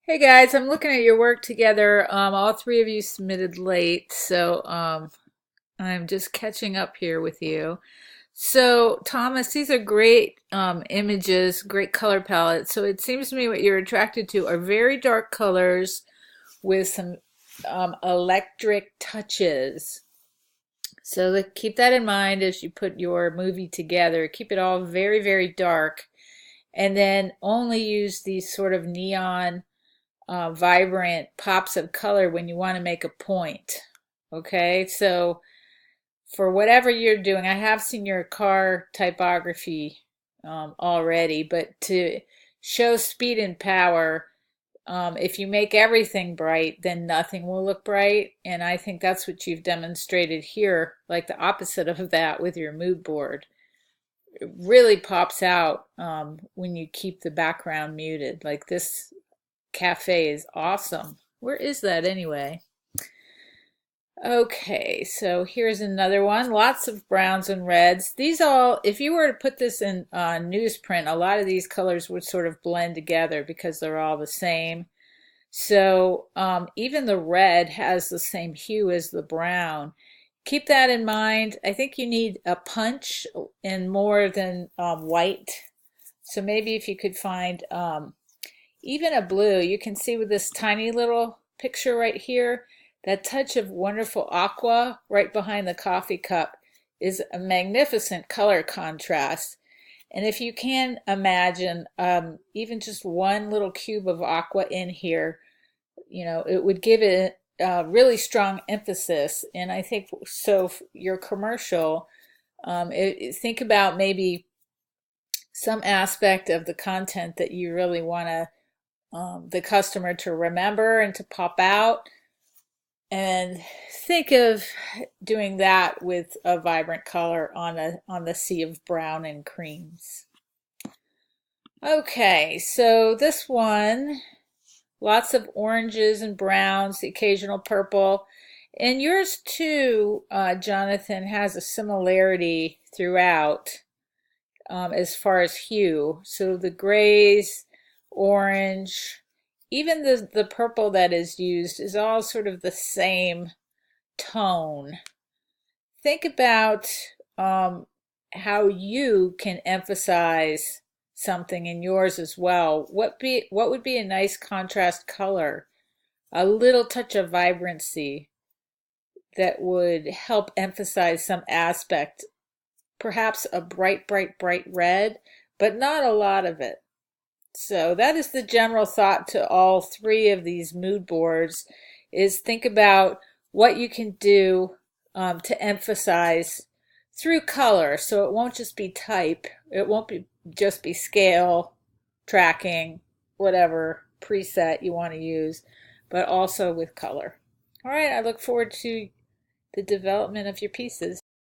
Hey guys, I'm looking at your work together. All three of you submitted late, so I'm just catching up here with you. So, Thomas, these are great images, great color palette. So it seems to me what you're attracted to are very dark colors with some electric touches. So keep that in mind as you put your movie together. Keep it all very, very dark, and then only use these sort of neon vibrant pops of color when you want to make a point. Okay, so for whatever you're doing, I have seen your car typography already, but to show speed and power, if you make everything bright, then nothing will look bright. And I think that's what you've demonstrated here, like the opposite of that with your mood board. It really pops out when you keep the background muted. Like this cafe is awesome. Where is that anyway? Okay, so here's another one. Lots of browns and reds. These all, if you were to put this in newsprint, a lot of these colors would sort of blend together because they're all the same. So even the red has the same hue as the brown. Keep that in mind. I think you need a punch in more than white. So maybe if you could find even a blue, you can see with this tiny little picture right here, that touch of wonderful aqua right behind the coffee cup is a magnificent color contrast. And if you can imagine even just one little cube of aqua in here, it would give it a really strong emphasis. And I think so, your commercial, think about maybe some aspect of the content that you really want to the customer to remember and to pop out, and think of doing that with a vibrant color on the sea of brown and creams. Okay, so this one, lots of oranges and browns, the occasional purple. And yours too, Jonathan, has a similarity throughout as far as hue. So the grays, orange, even the purple that is used is all sort of the same tone. Think about how you can emphasize something in yours as well. What would be a nice contrast color? A little touch of vibrancy that would help emphasize some aspect. Perhaps a bright, bright, bright red, but not a lot of it. So that is the general thought to all three of these mood boards, is think about what you can do to emphasize through color. So it won't just be type. It won't be just be scale, tracking, whatever preset you want to use, but also with color. All right, I look forward to the development of your pieces.